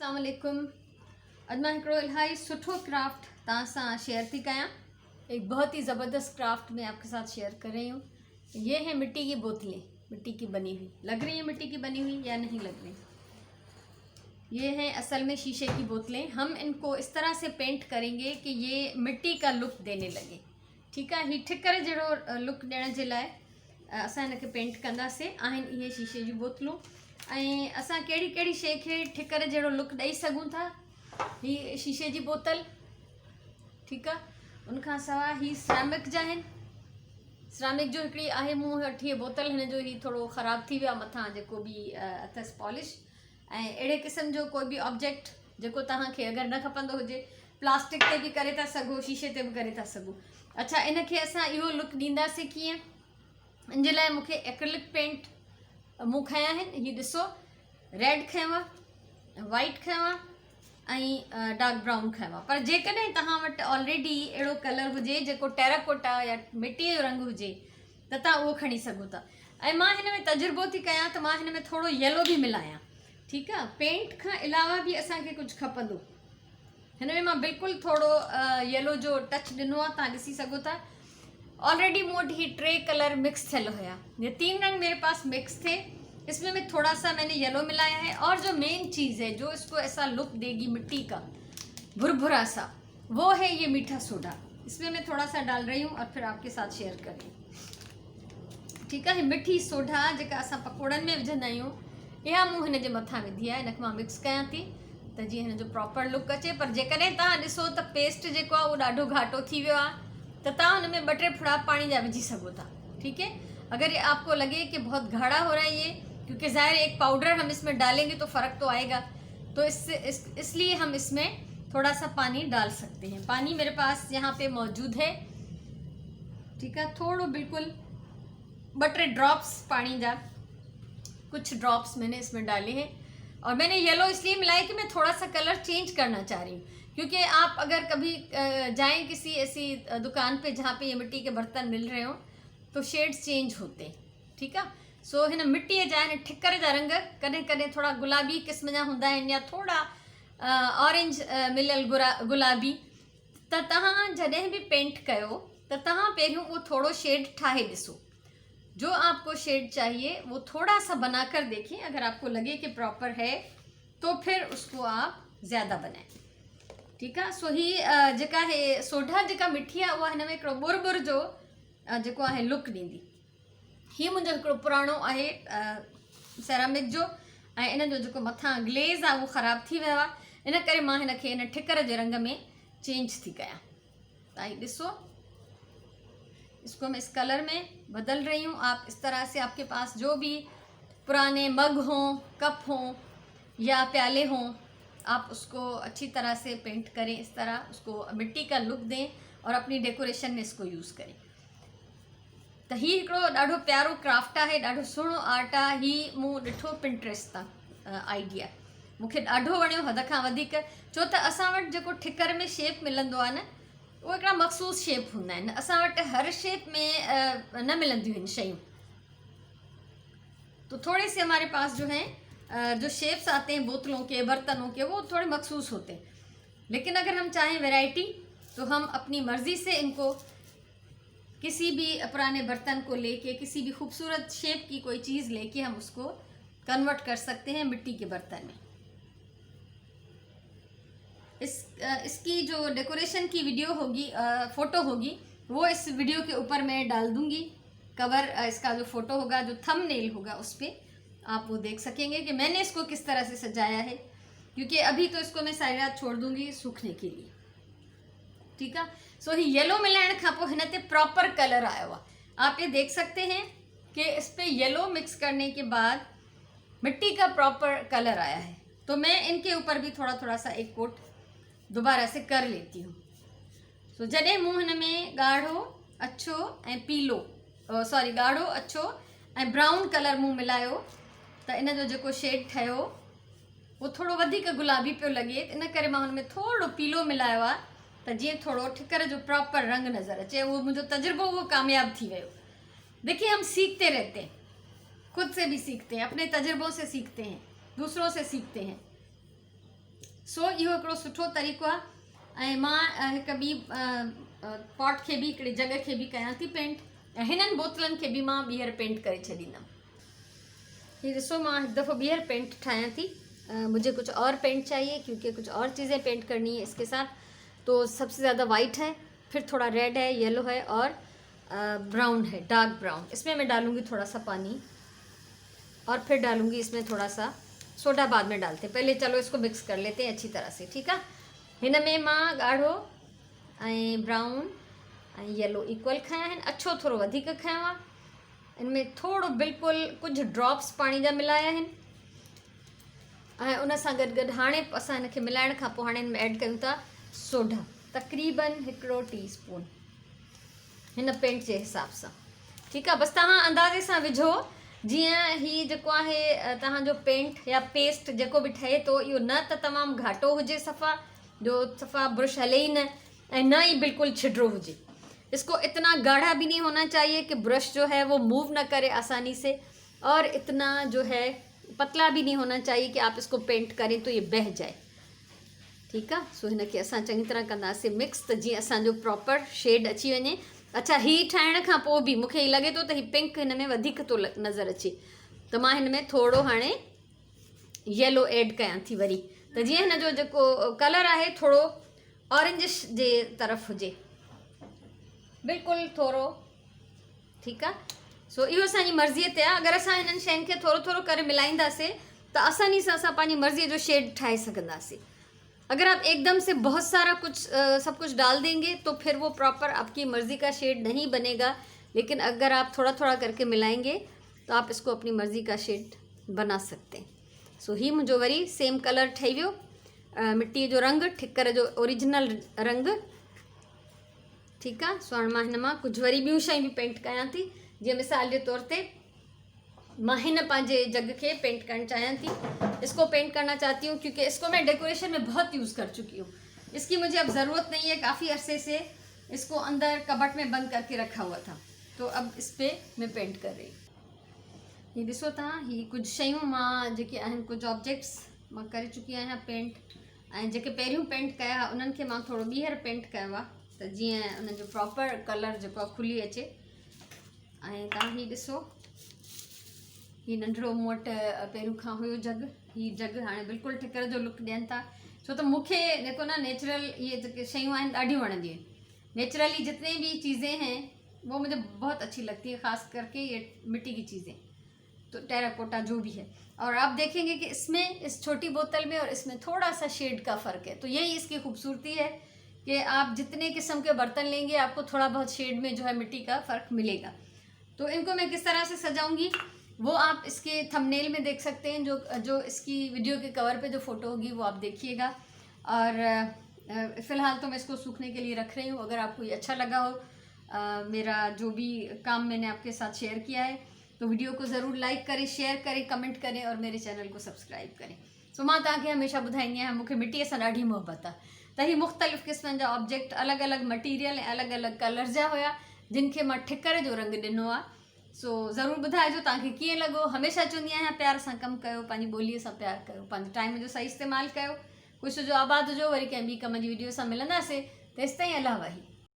अस्सलाम वालेकुम। अॼु मां हिकिड़ो इलाही सुठो क्राफ्ट तव्हां सां शेयर थी कयां। एक बहुत ही ज़बरदस्त क्राफ्ट मैं आपके साथ शेयर कर रही हूँ। ये है मिट्टी की बोतलें, मिट्टी की बनी हुई। लग रही है मिट्टी की बनी हुई या नहीं लग रही? ये है असल में शीशे की बोतलें। हम इनको इस तरह से पेंट करेंगे कि ये मिट्टी का लुक देने लगे। ठीक है, ही ठिकर जहिड़ो लुक ॾियण जे लाइ असां हिनखे पेंट कंदासीं। आहिनि इहे शीशे जी बोतलूं ऐं असां कहिड़ी कहिड़ी शइ खे ठिकर जहिड़ो लुक ॾेई सघूं था। ही शीशे जी बोतल, ठीकु आहे। उनखां सवाइ ही सिरामिक जा आहिनि। सिरामिक जो हिकिड़ी आहे मूं वठी बोतल, हिन जो ही थोरो ख़राबु थी वियो आहे मथां जेको बि अथसि पॉलिश। ऐं अहिड़े क़िस्म जो कोई बि ऑब्जेक्ट जेको तव्हांखे अगरि न खपंदो हुजे, प्लास्टिक ते बि करे था सघो, शीशे ते बि करे था सघो। अच्छा, इनखे असां इहो लुक ॾींदासीं कीअं? इन जे लाइ मूंखे एक्रिलिक पेंट मूं खयां आहिनि। हीअ ॾिसो, रेड खयों आहे, वाइट खयों आहे ऐं डार्क ब्राउन खयों आहे। पर जेकॾहिं तव्हां वटि ऑलरेडी अहिड़ो कलर हुजे जेको टेराकोटा या मिटीअ जो रंग हुजे त तव्हां उहो खणी सघो था। ऐं मां हिन में तजुर्बो थी कयां त मां हिन में थोरो येलो बि मिलायां। ठीकु आहे, पेंट खां अलावा बि असांखे कुझु खपंदो। हिन में मां बिल्कुलु थोरो येलो जो टच ॾिनो आहे, तव्हां ॾिसी सघो था। ऑलरेडी मूं वटि ही 3 कलर मिक्स थियल हुआ। ये 3 रंग मेरे पास मिक्स थे। इसमें मैं थोड़ा सा मैंने येलो मिलाया है। और जो मेन चीज़ है जो इसको ऐसा लुक देगी मिट्टी का भुरभुरा सा, वो है ये मीठा सोडा। इसमें मैं थोड़ा सा डाल रही हूँ और फिर आपके साथ शेयर कर रही हूँ। ठीक है, मिठी सोडा जेका असां पकोड़नि में विझंदा आहियूं, इहा मूं हिन जे मथां विधी आहे। हिनखे मां मिक्स कयां थी त जीअं हिन जो प्रॉपर लुक अचे। पर जेकॾहिं तव्हां ॾिसो त पेस्ट जेको आहे उहो ॾाढो घाटो थी वियो आहे, तो ताऊ उनमें 2-3 फुड़ा पानी जा विझी सको था। ठीक है, अगर ये आपको लगे कि बहुत गाढ़ा हो रहा है ये, क्योंकि ज़ाहिर एक पाउडर हम इसमें डालेंगे तो फ़र्क तो आएगा, तो इसलिए हम इसमें थोड़ा सा पानी डाल सकते हैं। पानी मेरे पास यहाँ पे मौजूद है। ठीक है, थोड़ो बिल्कुल 2-3 ड्रॉप्स पानी जा, कुछ ड्रॉप्स मैंने इसमें डाले हैं। और मैंने येलो इसलिए मिलाया कि मैं थोड़ा सा कलर चेंज करना चाह रही हूँ, क्योंकि आप अगर कभी जाएं किसी ऐसी दुकान पे जहाँ पे ये मिट्टी के बर्तन मिल रहे हो तो शेड्स चेंज होते हैं। ठीक है, सो हिन मिट्टी जा हिन ठिकर जा रंग कॾहिं कॾहिं थोड़ा गुलाबी क़िस्म जा हूंदा आहिनि या थोड़ा ऑरेंज मिलियल गुलाबी। त तव्हां जॾहिं बि पेंट कयो त तव्हां पहिरियों उहो थोड़ो शेड ठाहे ॾिसो। जो आपको शेड चाहिए वो थोड़ा सा बनाकर देखें। अगर आपको लगे कि प्रॉपर है तो फिर उसको आप ज़्यादा बनाएं। ठीक है, सो ही जेका है सोडा जेका मिठी आहे उहा हिन में हिकिड़ो बुर जो जेको आहे लुक ॾींदी। हीअ मुंहिंजो हिकिड़ो पुराणो आहे सेरामिक जो, ऐं इन जो जेको मथां ग्लेज़ आहे उहो ख़राबु थी वियो आहे। इन करे मां हिनखे इन ठिकर जे रंग में चेंज थी कयां। तव्हां ॾिसो, इसको मैं इस कलर में बदल रही हूँ। आप इस तरह से, आपके पास जो भी पुराने मग हों, कप हों या प्याले हों, आप उसको अच्छी तरह से पेंट करें। इस तरह उसको मिट्टी का लुक दें और अपनी डेकोरेशन में इसको यूज़ करें। तो ही हिकिड़ो ॾाढो प्यारो क्राफ्ट आहे, ॾाढो सुहिणो आर्ट आहे। ही मूं ॾिठो पिंट्रेस्ट तां आइडिया, मूंखे ॾाढो वणियो हद खां वधीक। छो त असां वटि जेको ठिकर में शेप मिलंदो आहे न, उहे हिकिड़ा मख़सूस शेप हूंदा आहिनि। असां वटि हर शेप में न मिलंदियूं आहिनि शयूं। तो थोड़े से हमारे पास जो हैं जो शेप्स आते हैं बोतलों के, बर्तनों के, वो थोड़े मखसूस होते हैं। लेकिन अगर हम चाहें वैरायटी तो हम अपनी मर्ज़ी से इनको किसी भी पुराने बर्तन को लेके, किसी भी खूबसूरत शेप की कोई चीज़ लेके हम उसको कन्वर्ट कर सकते हैं मिट्टी के बर्तन में। इसकी जो डेकोरेशन की वीडियो होगी, फ़ोटो होगी, वो इस वीडियो के ऊपर मैं डाल दूँगी। कवर इसका जो फ़ोटो होगा, जो थंबनेल होगा, उस पर आप वो देख सकेंगे कि मैंने इसको किस तरह से सजाया है। क्योंकि अभी तो इसको मैं सारी रात छोड़ दूँगी सूखने के लिए। ठीक है, सो ही येलो मिलाइण खां पोइ हिन ते प्रॉपर कलर आयो आहे। आप ये देख सकते हैं कि इस पर येलो मिक्स करने के बाद मिट्टी का प्रॉपर कलर आया है। तो मैं इनके ऊपर भी थोड़ा थोड़ा सा एक कोट दोबारा से कर लेती हूँ। सो जॾहिं मूं हिन में ॻाढ़ो, अछो ऐं पीलो, सॉरी ॻाढ़ो, अछो ऐं ब्राउन कलर मूं मिलायो त इन जो जेको शेड ठहियो वो थोड़ो वधीक गुलाबी पियो लॻे। इन करे मां हुन में थोड़ो पीलो मिलायो आहे त जीअं थोड़ो ठिकर जो प्रॉपर रंग नज़र अचे। वो मुंहिंजो तजुर्बो वो कामयाब थी वियो। देखिए, हम सीखते रहते हैं, खुद से भी सीखते हैं, अपने तजुर्बों से सीखते हैं, दूसरों से सीखते हैं। सो इहो हिकिड़ो सुठो तरीक़ो आहे। ऐं मां हिकु ॿी पॉट खे बि हिकिड़ी जॻह खे बि कयां थी पेंट, ऐं हिननि बोतलनि खे बि मां ॿीहर पेंट करे छॾींदमि। ये ॾिसो मां हिकु दफ़ो ॿीहर पेंट ठाहियां थी। मुझे कुछ और पेंट चाहिए क्योंकि कुछ और चीज़ें पेंट करनी है इसके साथ। तो सबसे ज़्यादा वाइट है, फिर थोड़ा रेड है, येलो है और ब्राउन है, डार्क ब्राउन। इसमें मैं डालूँगी थोड़ा सा पानी और फिर डालूँगी इसमें थोड़ा सा सोडा, बाद में डालते हैं। पहले चलो इसको मिक्स कर लेते हैं अच्छी तरह से, ठीक है। हिन में मां ॻाढ़ो ऐं ब्राउन ऐं येलो इक्वल खया आहिनि, अछो थोरो वधीक खयो आहे। इनमें थोड़ो बिल्कुलु कुछ ड्रॉप्स पानी जा मिलाया आहिनि, ऐं उन सां गॾु गॾु हाणे असां हिनखे मिलाइण खां पोइ हाणे हिन में ऐड कयूं था सोडा, तक़रीबन 1 टीस्पून हिन पेंट जे हिसाब सां, ठीकु आहे। बसि तव्हां अंदाज़े सां विझो, जीअं ही जेको आहे तव्हांजो पेंट या पेस्ट जेको बि ठहे थो, इहो न त तमामु घाटो हुजे सफ़ा, जो सफ़ा ब्रश हले ही न, ऐं न ही बिल्कुल छिडरो हुजे। इसको इतना गाढ़ा भी नहीं होना चाहिए कि ब्रश जो है वो मूव न करे आसानी से, और इतना जो है पतला भी नहीं होना चाहिए कि आप इसको पेंट करें तो ये बह जाए, ठीक है। सो हिनखे असां चङी तरह कंदासीं मिक्स, त जीअं असांजो प्रॉपर शेड अची वञे। अच्छा, ही ठाहिण खां पोइ बि मूंखे ही लॻे थो त ही पिंक हिन में वधीक थो नज़र अचे, त मां हिन में थोरो हाणे येलो ऐड कयां थी वरी, त जीअं हिन जो जेको कलर आहे थोरो ऑरेंजिश जे तरफ़ हुजे, बिल्कुलु थोरो, ठीकु आहे। सो इहो असांजी मर्ज़ीअ ते आहे। अगरि असां हिननि शयुनि खे थोरो थोरो करे मिलाईंदासीं त आसानी सां असां पंहिंजी मर्ज़ीअ जो शेड ठाहे सघंदासीं। अगर आप एकदम से बहुत सारा सब कुछ डाल देंगे तो फिर वो प्रॉपर आपकी मर्ज़ी का शेड नहीं बनेगा, लेकिन अगर आप थोड़ा थोड़ा करके मिलाएंगे तो आप इसको अपनी मर्ज़ी का शेड बना सकते हैं। सो ही मुझो वरी सेम कलर ठही वियो, मिट्टी जो रंग, ठिकर जो ओरिजिनल रंग, ठीक है। सो हाणे मां हिन मां कुछ वरी ॿियूं शयूं भी पेंट कयां थी। जीअं मिसाल के तौर पे मां हिन पंहिंजे जग के पेंट करना चाहिए थी, इसको पेंट करना चाहती हूँ क्योंकि इसको मैं डेकोरेशन में बहुत यूज़ कर चुकी हूँ। इसकी मुझे अब ज़रूरत नहीं है, काफ़ी अरसे से इसको अंदर कबट में बंद करके रखा हुआ था, तो अब इस पर मैं पेंट कर रही। ये ॾिसो तव्हां, ही कुछ शयूं मां जेके आहिनि, कुछ ऑब्जेक्ट्स मां करे चुकी आहियां पेंट, ऐं जेके पहिरियों पेंट कया उन्हनि खे मां थोरो ॿीहर पेंट कयो आहे, त जीअं उन्हनि जो प्रॉपर कलर जेको आहे खुली अचे। ऐं तव्हां ही ॾिसो, ही नंढड़ो मूं वटि पहिरियों खां हुयो जग, ही जग हाणे बिल्कुलु ठिकर जो लुक ॾियनि था, छो त मूंखे जेको न नेचुरल ये जेके शयूं आहिनि ॾाढियूं वणंदियूं आहिनि। नेचुरली जितनी भी चीज़ें हैं वो मुझे बहुत अच्छी लगती है, ख़ास करके ये मिट्टी की चीज़ें, तो टेराकोटा जो भी है। और आप देखेंगे कि इसमें, इस छोटी बोतल में और इसमें थोड़ा सा शेड का फ़र्क है, तो यही इसकी खूबसूरती है कि आप जितने किस्म के बर्तन लेंगे आपको थोड़ा बहुत शेड में जो है मिट्टी का फ़र्क मिलेगा। तो इनको मैं किस तरह से सजाऊंगी वो आप इसके थंबनेल में देख सकते हैं, जो इसकी वीडियो के कवर पे जो फ़ोटो होगी वो आप देखिएगा। और फ़िलहाल तो मैं इसको सूखने के लिए रख रही हूँ। अगर आपको ये अच्छा लगा हो मेरा जो भी काम मैंने आपके साथ शेयर किया है, तो वीडियो को ज़रूर लाइक करें, शेयर करें, कमेंट करें और मेरे चैनल को सब्सक्राइब करें। सो मां तव्हांखे हमेशा ॿुधाईंदी आहियां, मूंखे मिट्टीअ सां ॾाढी मोहबत आहे, त ही मुख़्तलिफ़ क़िस्मनि जा ऑब्जेक्ट, अलॻि अलॻि मटीरियल ऐं अलॻि अलॻि कलर जा हुया, जिन खे मां ठिकर जो रंग ॾिनो आहे। सो ज़रूरु ॿुधाइजो तव्हांखे कीअं लॻो। हमेशह चवंदी आहियां प्यार सां कमु कयो, पंहिंजी ॿोलीअ सां प्यार कयो, पंहिंजे टाइम जो सही इस्तेमालु कयो। ख़ुशि हुजो, आबाद हुजो, वरी कंहिं ॿी कम जी वीडियो सां मिलंदासीं। तेसिताईं अलाह वाही।